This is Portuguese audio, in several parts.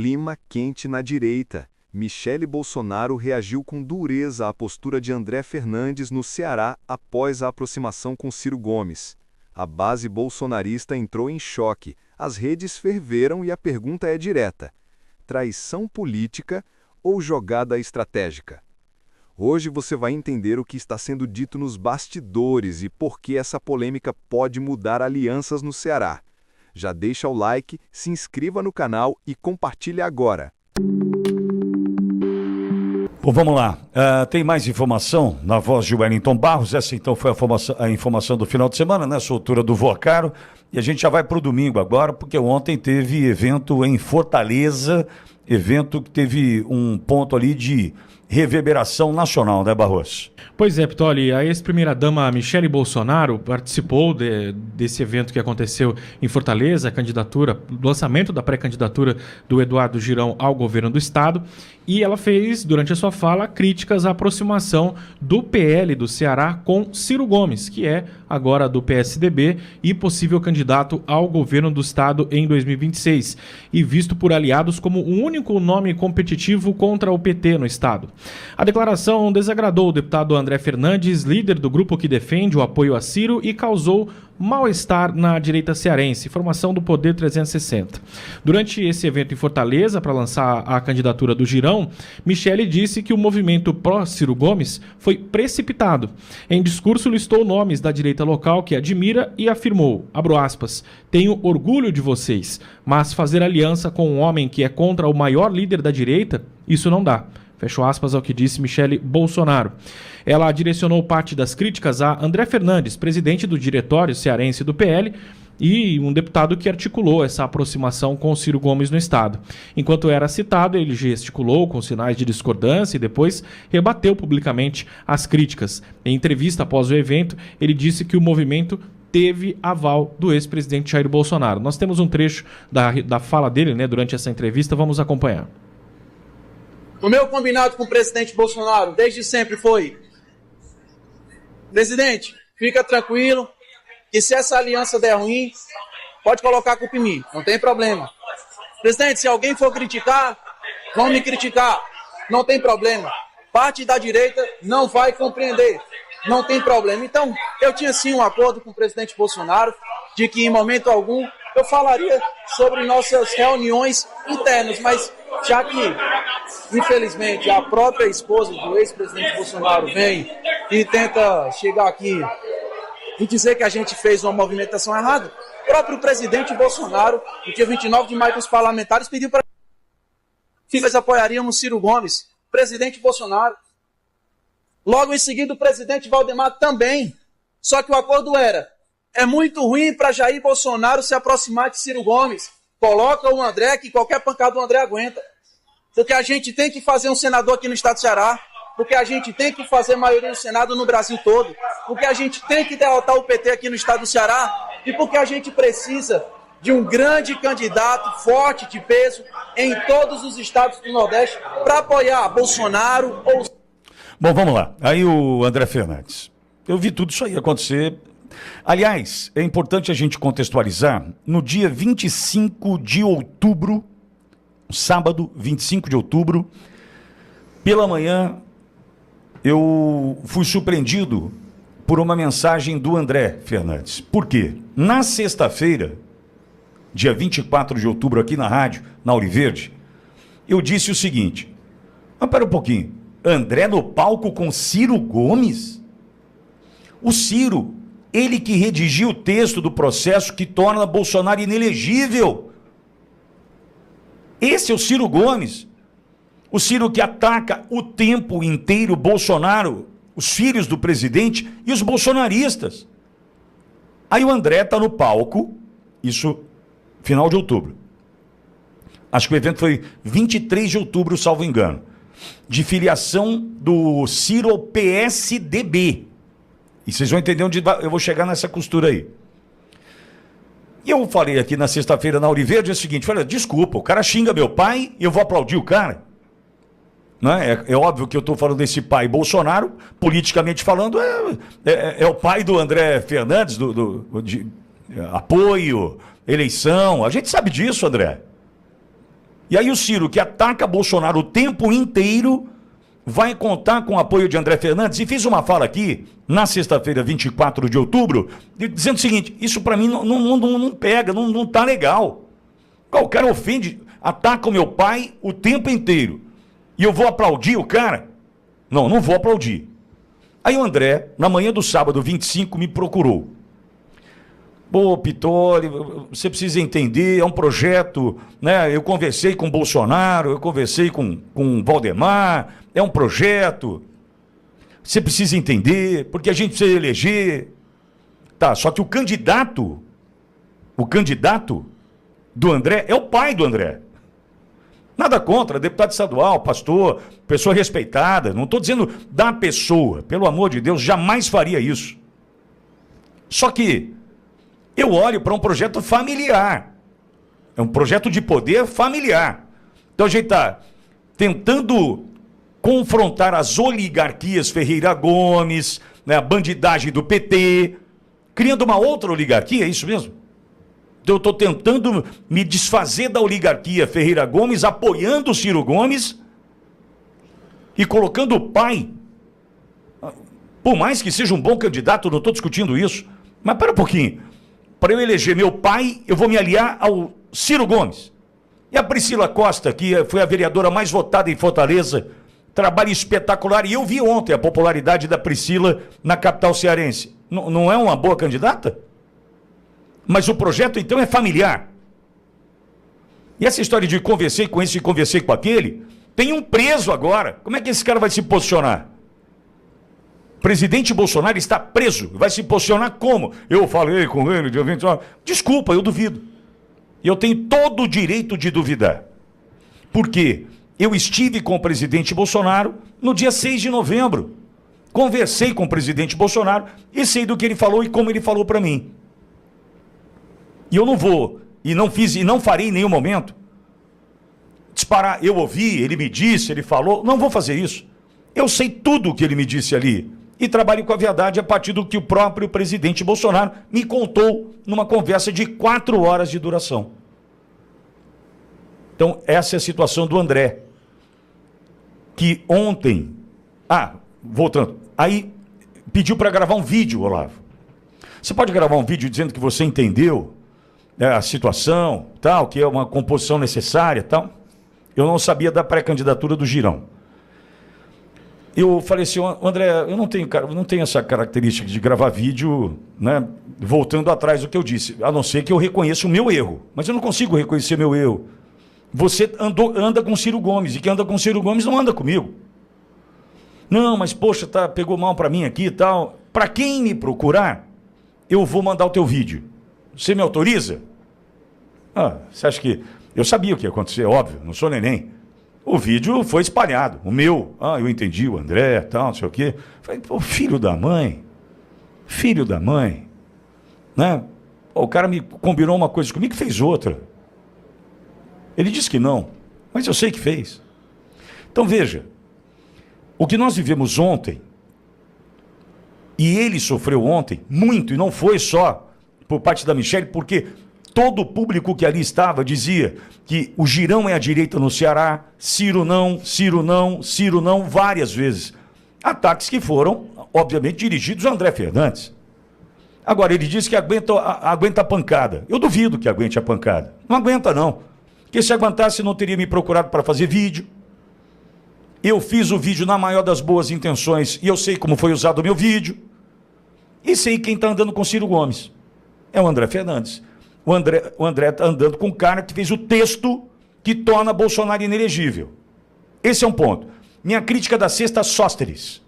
Clima quente na direita. Michele Bolsonaro reagiu com dureza à postura de André Fernandes no Ceará após a aproximação com Ciro Gomes. A base bolsonarista entrou em choque, as redes ferveram e a pergunta é direta: traição política ou jogada estratégica? Hoje você vai entender o que está sendo dito nos bastidores e por que essa polêmica pode mudar alianças no Ceará. Já deixa o like, se inscreva no canal e compartilhe agora. Bom, vamos lá. Tem mais informação na voz de Wellington Barros. Essa então foi a informação do final de semana, nessa altura do Vocaro. E a gente já vai para o domingo agora, porque ontem teve evento em Fortaleza, evento que teve um ponto ali de reverberação nacional, né, Barros? Pois é, Pitoli, a ex-primeira-dama Michele Bolsonaro participou desse evento que aconteceu em Fortaleza, do lançamento da pré-candidatura do Eduardo Girão ao governo do estado, e ela fez, durante a sua fala, críticas à aproximação do PL do Ceará com Ciro Gomes, que é agora do PSDB e possível candidato ao governo do estado em 2026, e visto por aliados como o único nome competitivo contra o PT no estado. A declaração desagradou o deputado André Fernandes, líder do grupo que defende o apoio a Ciro, e causou mal-estar na direita cearense, formação do Poder 360. Durante esse evento em Fortaleza, para lançar a candidatura do Girão, Michele disse que o movimento pró-Ciro Gomes foi precipitado. Em discurso, listou nomes da direita local que admira e afirmou, abro aspas, tenho orgulho de vocês, mas fazer aliança com um homem que é contra o maior líder da direita, isso não dá. Fecho aspas ao que disse Michele Bolsonaro. Ela direcionou parte das críticas a André Fernandes, presidente do diretório cearense do PL, e um deputado que articulou essa aproximação com Ciro Gomes no estado. Enquanto era citado, ele gesticulou com sinais de discordância e depois rebateu publicamente as críticas. Em entrevista após o evento, ele disse que o movimento teve aval do ex-presidente Jair Bolsonaro. Nós temos um trecho da fala dele, né, durante essa entrevista, vamos acompanhar. O meu combinado com o presidente Bolsonaro desde sempre foi: presidente, fica tranquilo, que se essa aliança der ruim, pode colocar a culpa em mim, não tem problema. Presidente, se alguém for criticar, vão me criticar, não tem problema. Parte da direita não vai compreender, não tem problema. Então, eu tinha sim um acordo com o presidente Bolsonaro de que em momento algum eu falaria sobre nossas reuniões internas, mas já que, infelizmente, a própria esposa do ex-presidente Bolsonaro vem e tenta chegar aqui e dizer que a gente fez uma movimentação errada, o próprio presidente Bolsonaro, no dia 29 de maio, os parlamentares pediu para que nós apoiaríamos Ciro Gomes, presidente Bolsonaro. Logo em seguida, o presidente Valdemar também. Só que o acordo era: é muito ruim para Jair Bolsonaro se aproximar de Ciro Gomes. Coloca o André, que qualquer pancada do André aguenta. Porque a gente tem que fazer um senador aqui no estado do Ceará. Porque a gente tem que fazer maioria no Senado no Brasil todo. Porque a gente tem que derrotar o PT aqui no estado do Ceará. E porque a gente precisa de um grande candidato forte, de peso, em todos os estados do Nordeste, para apoiar Bolsonaro ou... Bom, vamos lá. Aí o André Fernandes. Eu vi tudo isso aí acontecer. Aliás, é importante a gente contextualizar. No dia 25 de outubro, sábado, 25 de outubro, pela manhã, eu fui surpreendido por uma mensagem do André Fernandes. Por quê? Na sexta-feira, dia 24 de outubro, aqui na rádio, na Ouro Verde, eu disse o seguinte: mas pera um pouquinho, André no palco com Ciro Gomes? O Ciro, ele que redigiu o texto do processo que torna Bolsonaro inelegível. Esse é o Ciro Gomes. O Ciro que ataca o tempo inteiro Bolsonaro, os filhos do presidente e os bolsonaristas. Aí o André está no palco, isso final de outubro. Acho que o evento foi 23 de outubro, salvo engano. De filiação do Ciro ao PSDB. E vocês vão entender onde eu vou chegar nessa costura aí. E eu falei aqui na sexta-feira na Ouro Verde o seguinte: falei, desculpa, o cara xinga meu pai e eu vou aplaudir o cara. Não é? É óbvio que eu estou falando desse pai Bolsonaro, politicamente falando, é o pai do André Fernandes, de apoio, eleição. A gente sabe disso, André. E aí o Ciro, que ataca Bolsonaro o tempo inteiro, vai contar com o apoio de André Fernandes. E fiz uma fala aqui, na sexta-feira, 24 de outubro, dizendo o seguinte, isso para mim não pega, não tá legal. O cara ofende, ataca o meu pai o tempo inteiro. E eu vou aplaudir o cara? Não vou aplaudir. Aí o André, na manhã do sábado 25, me procurou. Pô, Pitoli, você precisa entender, é um projeto, né? Eu conversei com o Bolsonaro, eu conversei com o Valdemar, é um projeto. Você precisa entender, porque a gente precisa eleger. Tá, só que o candidato do André é o pai do André. Nada contra, deputado estadual, pastor, pessoa respeitada. Não estou dizendo da pessoa, pelo amor de Deus, jamais faria isso. Só que eu olho para um projeto familiar. É um projeto de poder familiar. Então a gente está tentando confrontar as oligarquias Ferreira Gomes, né, a bandidagem do PT, criando uma outra oligarquia, é isso mesmo? Então eu estou tentando me desfazer da oligarquia Ferreira Gomes, apoiando o Ciro Gomes e colocando o pai. Por mais que seja um bom candidato, não estou discutindo isso, mas para um pouquinho. Para eu eleger meu pai, eu vou me aliar ao Ciro Gomes. E a Priscila Costa, que foi a vereadora mais votada em Fortaleza, trabalho espetacular. E eu vi ontem a popularidade da Priscila na capital cearense. Não é uma boa candidata? Mas o projeto, então, é familiar. E essa história de conversei com esse e conversei com aquele, tem um preso agora. Como é que esse cara vai se posicionar? O presidente Bolsonaro está preso. Vai se posicionar como? Eu falei com ele dia 29. Desculpa, eu duvido. E eu tenho todo o direito de duvidar. Por quê? Eu estive com o presidente Bolsonaro no dia 6 de novembro. Conversei com o presidente Bolsonaro e sei do que ele falou e como ele falou para mim. E eu não vou, e não fiz, e não farei em nenhum momento disparar. Eu ouvi, ele me disse, ele falou. Não vou fazer isso. Eu sei tudo o que ele me disse ali. E trabalho com a verdade a partir do que o próprio presidente Bolsonaro me contou numa conversa de 4 horas de duração. Então, essa é a situação do André. Que ontem... voltando. Aí, pediu para gravar um vídeo, Olavo. Você pode gravar um vídeo dizendo que você entendeu a situação, tal, que é uma composição necessária, tal. Eu não sabia da pré-candidatura do Girão. Eu falei assim, André, eu não tenho essa característica de gravar vídeo, né, voltando atrás do que eu disse, a não ser que eu reconheça o meu erro. Mas eu não consigo reconhecer meu erro. Você anda com Ciro Gomes, e quem anda com Ciro Gomes não anda comigo. Não, mas poxa, pegou mal para mim aqui e tal. Para quem me procurar, eu vou mandar o teu vídeo. Você me autoriza? Você acha que... Eu sabia o que ia acontecer, óbvio, não sou neném. O vídeo foi espalhado, o meu. Eu entendi, o André, tal, não sei o quê. Falei, pô, filho da mãe, né? O cara me combinou uma coisa comigo e fez outra. Ele disse que não, mas eu sei que fez. Então veja, o que nós vivemos ontem, e ele sofreu ontem muito, e não foi só por parte da Michele, porque todo o público que ali estava dizia que o Girão é a direita no Ceará, Ciro não, várias vezes. Ataques que foram, obviamente, dirigidos a André Fernandes. Agora, ele disse que aguenta a pancada. Eu duvido que aguente a pancada. Não aguenta, não. Porque se aguentasse, não teria me procurado para fazer vídeo. Eu fiz o vídeo na maior das boas intenções e eu sei como foi usado o meu vídeo. E sei quem está andando com Ciro Gomes. É o André Fernandes. O André está andando com um cara que fez o texto que torna Bolsonaro inelegível. Esse é um ponto. Minha crítica da sexta, Sóstenes,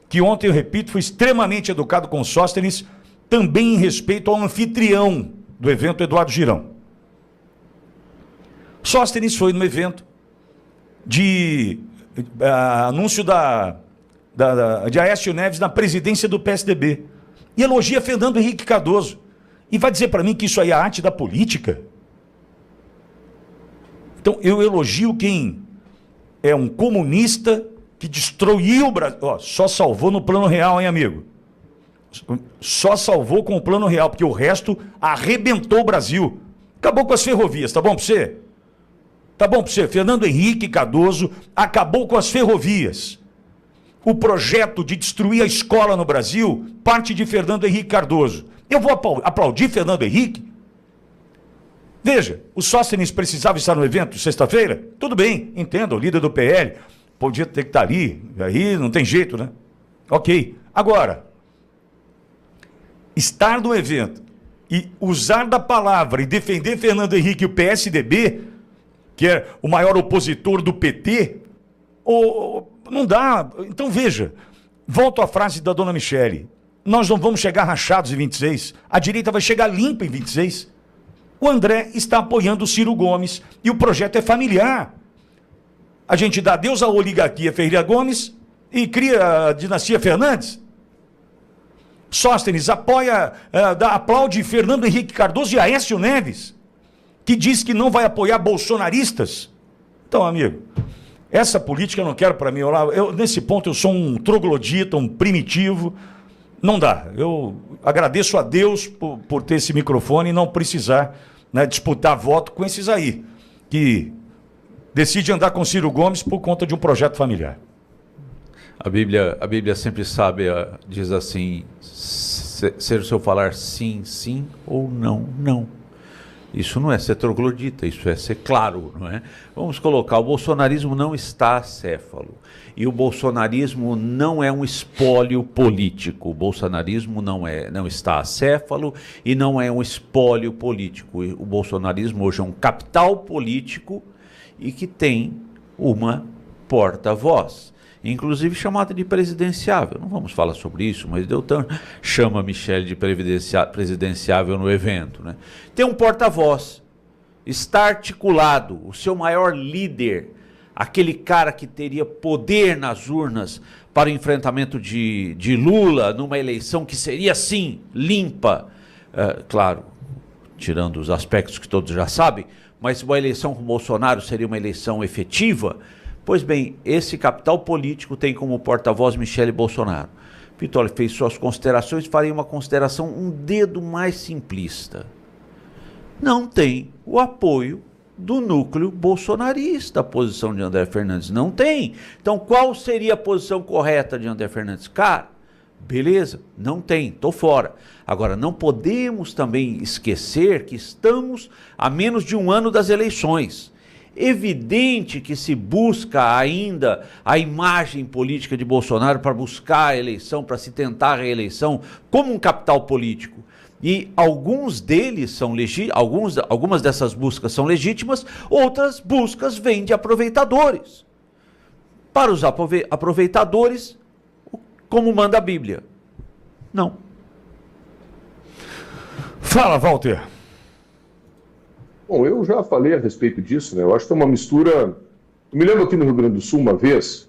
que ontem, eu repito, fui extremamente educado com Sóstenes, também em respeito ao anfitrião do evento, Eduardo Girão. Sóstenes foi no evento de anúncio de Aécio Neves na presidência do PSDB e elogia Fernando Henrique Cardoso. E vai dizer para mim que isso aí é a arte da política? Então, eu elogio quem é um comunista que destruiu o Brasil. Só salvou no plano real, hein, amigo? Só salvou com o plano real, porque o resto arrebentou o Brasil. Acabou com as ferrovias, tá bom para você? Tá bom para você? Fernando Henrique Cardoso acabou com as ferrovias. O projeto de destruir a escola no Brasil parte de Fernando Henrique Cardoso. Eu vou aplaudir Fernando Henrique? Veja, o Sóstenes precisava estar no evento sexta-feira? Tudo bem, entendo, o líder do PL podia ter que estar ali, aí não tem jeito, né? Ok. Agora, estar no evento e usar da palavra e defender Fernando Henrique e o PSDB, que é o maior opositor do PT, não dá. Então veja, volto à frase da dona Michele, nós não vamos chegar rachados em 26, a direita vai chegar limpa em 26. O André está apoiando o Ciro Gomes e o projeto é familiar. A gente dá adeus à oligarquia Ferreira Gomes e cria a dinastia Fernandes. Sóstenes aplaude Fernando Henrique Cardoso e Aécio Neves, que diz que não vai apoiar bolsonaristas. Então, amigo, essa política eu não quero para mim. Nesse ponto eu sou um troglodita, um primitivo. Não dá. Eu agradeço a Deus por ter esse microfone e não precisar, né, disputar voto com esses aí, que decide andar com Ciro Gomes por conta de um projeto familiar. A Bíblia sempre sabe, diz assim, ser o seu falar sim, sim ou não, não. Isso não é ser troglodita, isso é ser claro, não é? Vamos colocar, o bolsonarismo não está acéfalo. E o bolsonarismo não é um espólio político. O bolsonarismo não está acéfalo e não é um espólio político. O bolsonarismo hoje é um capital político e que tem uma porta-voz, inclusive chamada de presidenciável. Não vamos falar sobre isso, mas Deltan chama Michele de presidenciável no evento, né? Tem um porta-voz, está articulado, o seu maior líder, aquele cara que teria poder nas urnas para o enfrentamento de Lula numa eleição que seria, sim, limpa, claro, tirando os aspectos que todos já sabem, mas uma eleição com Bolsonaro seria uma eleição efetiva. Pois bem, esse capital político tem como porta-voz Michele Bolsonaro. Vitória fez suas considerações, farei uma consideração um dedo mais simplista. Não tem o apoio do núcleo bolsonarista, a posição de André Fernandes. Não tem. Então, qual seria a posição correta de André Fernandes? Cara, beleza, não tem, tô fora. Agora, não podemos também esquecer que estamos a menos de um ano das eleições. Evidente que se busca ainda a imagem política de Bolsonaro para buscar a eleição, para se tentar a reeleição como um capital político. E alguns deles são algumas dessas buscas são legítimas, outras buscas vêm de aproveitadores. Para os aproveitadores, como manda a Bíblia? Não. Fala, Walter. Bom, eu já falei a respeito disso, né? Eu acho que é uma mistura... Eu me lembro aqui no Rio Grande do Sul uma vez,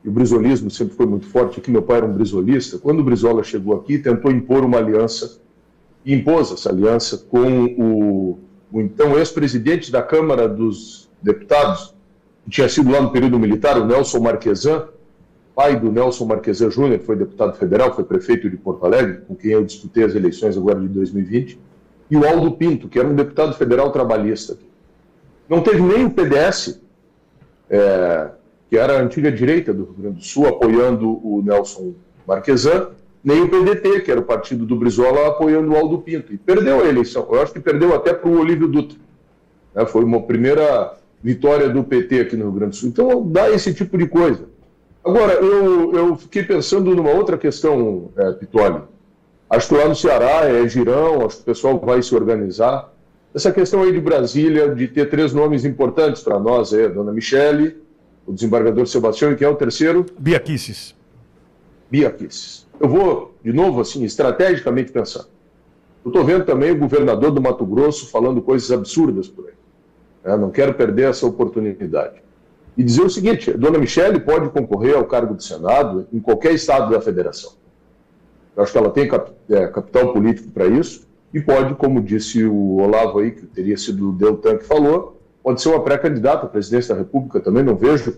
e o brizolismo sempre foi muito forte aqui, meu pai era um brizolista, quando o Brizola chegou aqui, tentou impor uma aliança, e impôs essa aliança com o então ex-presidente da Câmara dos Deputados, que tinha sido lá no período militar, o Nelson Marquesan, pai do Nelson Marquesan Júnior, que foi deputado federal, foi prefeito de Porto Alegre, com quem eu disputei as eleições agora de 2020, e o Aldo Pinto, que era um deputado federal trabalhista. Não teve nem o PDS, que era a antiga direita do Rio Grande do Sul, apoiando o Nelson Marquesan, nem o PDT, que era o partido do Brizola, apoiando o Aldo Pinto. E perdeu a eleição. Eu acho que perdeu até para o Olívio Dutra. Foi uma primeira vitória do PT aqui no Rio Grande do Sul. Então, dá esse tipo de coisa. Agora, eu fiquei pensando numa outra questão, Pitoli. Acho que lá no Ceará é girão, acho que o pessoal vai se organizar. Essa questão aí de Brasília, de ter 3 nomes importantes para nós, a dona Michele, o desembargador Sebastião, e quem é o terceiro? Bia Kicis. Eu vou, de novo, assim, estrategicamente pensar. Eu estou vendo também o governador do Mato Grosso falando coisas absurdas por aí. Não quero perder essa oportunidade. E dizer o seguinte, a dona Michele pode concorrer ao cargo do Senado em qualquer estado da federação. Eu acho que ela tem capital político para isso e pode, como disse o Olavo aí, que teria sido o Deltan que falou, pode ser uma pré-candidata à presidência da República também. Não vejo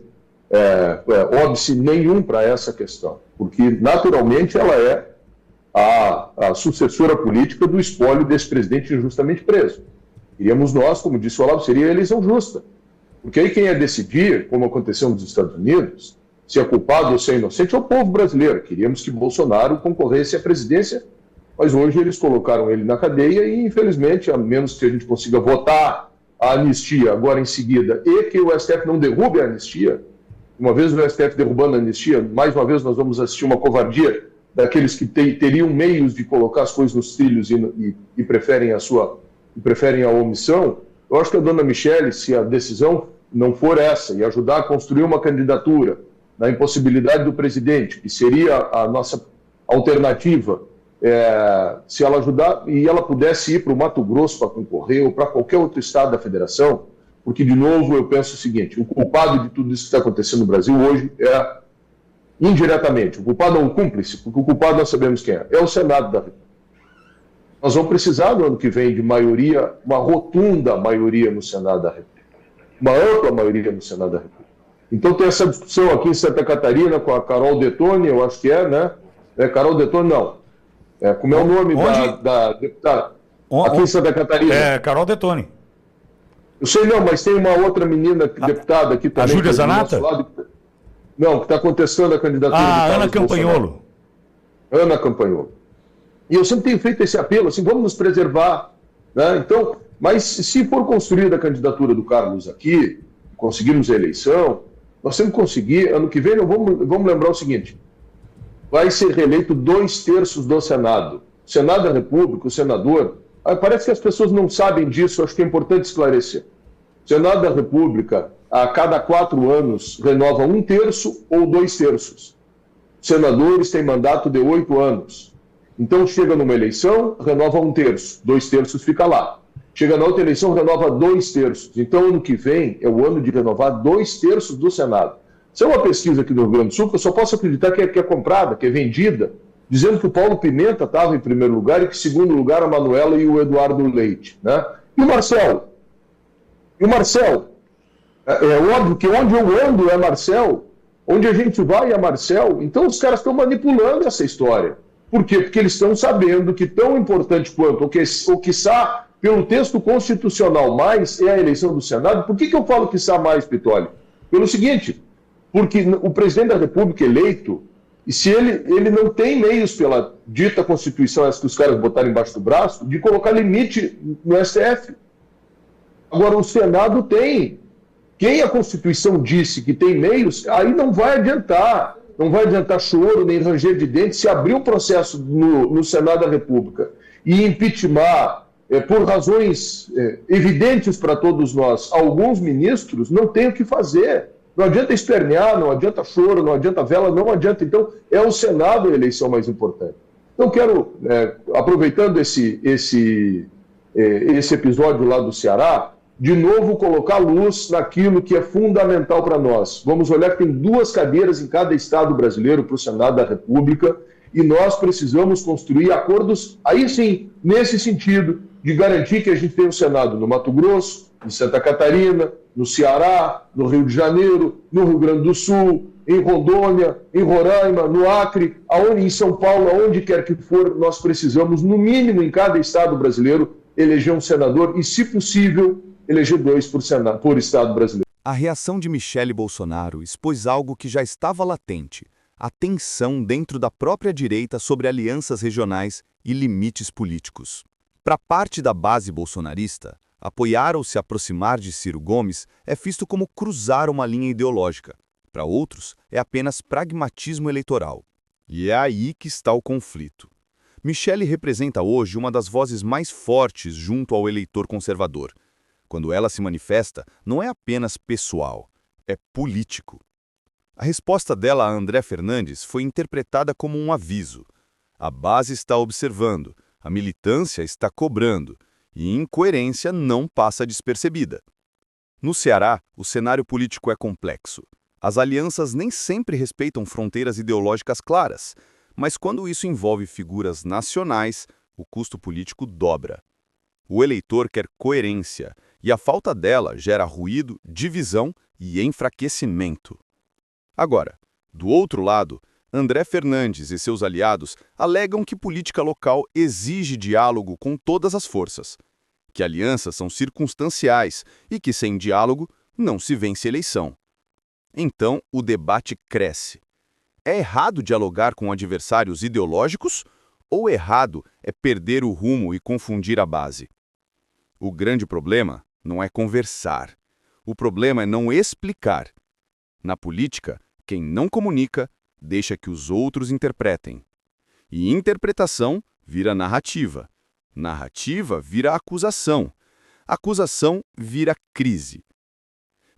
óbice nenhum para essa questão, porque naturalmente ela é a sucessora política do espólio desse presidente injustamente preso. Iríamos nós, como disse o Olavo, seria a eleição justa. Porque aí quem ia decidir, como aconteceu nos Estados Unidos, se é culpado ou se é inocente, é o povo brasileiro. Queríamos que Bolsonaro concorresse à presidência, mas hoje eles colocaram ele na cadeia e, infelizmente, a menos que a gente consiga votar a anistia agora em seguida e que o STF não derrube a anistia, uma vez o STF derrubando a anistia, mais uma vez nós vamos assistir uma covardia daqueles que teriam meios de colocar as coisas nos trilhos e preferem a omissão. Eu acho que a dona Michele, se a decisão não for essa e ajudar a construir uma candidatura na impossibilidade do presidente, que seria a nossa alternativa, se ela ajudar e ela pudesse ir para o Mato Grosso para concorrer ou para qualquer outro estado da federação, porque, de novo, eu penso o seguinte, o culpado de tudo isso que está acontecendo no Brasil hoje é, indiretamente, o culpado é um cúmplice, porque o culpado nós sabemos quem é o Senado da República. Nós vamos precisar, no ano que vem, de maioria, uma rotunda maioria no Senado da República, uma ampla maioria no Senado da República. Então tem essa discussão aqui em Santa Catarina com a Carol Detoni, eu acho que né? Carol Detoni, não. Como é o nome da deputada? Aqui em Santa Catarina. Carol Detoni. Eu sei não, mas tem uma outra menina deputada aqui também. A Júlia Zanata? Não, que está contestando a candidatura de Ana Campanholo. Ana Campanholo. E eu sempre tenho feito esse apelo, assim, vamos nos preservar. Né? Então, mas se for construída a candidatura do Carlos aqui, conseguirmos a eleição, nós temos que conseguir, ano que vem, vamos lembrar o seguinte, vai ser reeleito 2/3 do Senado. O Senado da República, o senador, parece que as pessoas não sabem disso, acho que é importante esclarecer. O Senado da República, a cada 4 anos, renova 1/3 ou 2/3. Senadores têm mandato de 8 anos. Então, chega numa eleição, renova 1/3, 2/3 fica lá. Chega na outra eleição, renova 2/3. Então, ano que vem é o ano de renovar 2/3 do Senado. Isso é uma pesquisa aqui do Rio Grande do Sul que eu só posso acreditar que é comprada, que é vendida, dizendo que o Paulo Pimenta estava em primeiro lugar e que em segundo lugar a Manuela e o Eduardo Leite. Né? E o Marcel? É óbvio que onde eu ando é Marcel, onde a gente vai é Marcel. Então os caras estão manipulando essa história. Por quê? Porque eles estão sabendo que tão importante quanto, ou quiçá, pelo texto constitucional mais, é a eleição do Senado. Por que eu falo quiçá mais, Pitoli? Pelo seguinte, porque o presidente da República eleito, e se ele não tem meios pela dita Constituição, essa que os caras botaram embaixo do braço, de colocar limite no STF. Agora, o Senado tem. Quem a Constituição disse que tem meios, aí não vai adiantar. Não vai adiantar choro, nem ranger de dentes. Se abrir um processo no Senado da República e impeachment, por razões evidentes para todos nós, alguns ministros, não tem o que fazer. Não adianta espernear, não adianta choro, não adianta vela, não adianta. Então, é o Senado a eleição mais importante. Então, quero, aproveitando esse episódio lá do Ceará, de novo colocar luz naquilo que é fundamental para nós. Vamos olhar que tem 2 cadeiras em cada estado brasileiro para o Senado da República e nós precisamos construir acordos, aí sim, nesse sentido, de garantir que a gente tenha o Senado no Mato Grosso, em Santa Catarina, no Ceará, no Rio de Janeiro, no Rio Grande do Sul, em Rondônia, em Roraima, no Acre, em São Paulo, aonde quer que for, nós precisamos, no mínimo em cada estado brasileiro, eleger um senador e, se possível, eleger 2 por estado brasileiro. A reação de Michele Bolsonaro expôs algo que já estava latente, a tensão dentro da própria direita sobre alianças regionais e limites políticos. Para parte da base bolsonarista, apoiar ou se aproximar de Ciro Gomes é visto como cruzar uma linha ideológica. Para outros, é apenas pragmatismo eleitoral. E é aí que está o conflito. Michele representa hoje uma das vozes mais fortes junto ao eleitor conservador. Quando ela se manifesta, não é apenas pessoal, é político. A resposta dela a André Fernandes foi interpretada como um aviso. A base está observando, a militância está cobrando, e incoerência não passa despercebida. No Ceará, o cenário político é complexo. As alianças nem sempre respeitam fronteiras ideológicas claras, mas quando isso envolve figuras nacionais, o custo político dobra. O eleitor quer coerência, e a falta dela gera ruído, divisão e enfraquecimento. Agora, do outro lado, André Fernandes e seus aliados alegam que política local exige diálogo com todas as forças, que alianças são circunstanciais e que, sem diálogo, não se vence eleição. Então, o debate cresce. É errado dialogar com adversários ideológicos ou errado é perder o rumo e confundir a base? O grande problema não é conversar. O problema é não explicar. Na política, quem não comunica deixa que os outros interpretem. E interpretação vira narrativa. Narrativa vira acusação. Acusação vira crise.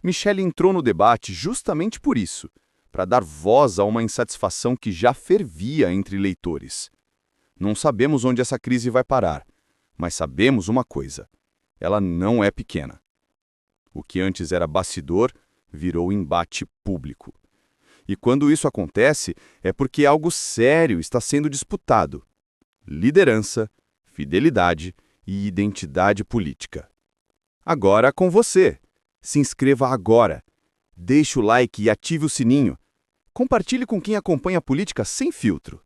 Michele entrou no debate justamente por isso, para dar voz a uma insatisfação que já fervia entre eleitores. Não sabemos onde essa crise vai parar, mas sabemos uma coisa: ela não é pequena. O que antes era bastidor virou embate público. E quando isso acontece, é porque algo sério está sendo disputado: liderança, fidelidade e identidade política. Agora com você. Se inscreva agora. Deixe o like e ative o sininho. Compartilhe com quem acompanha a política sem filtro.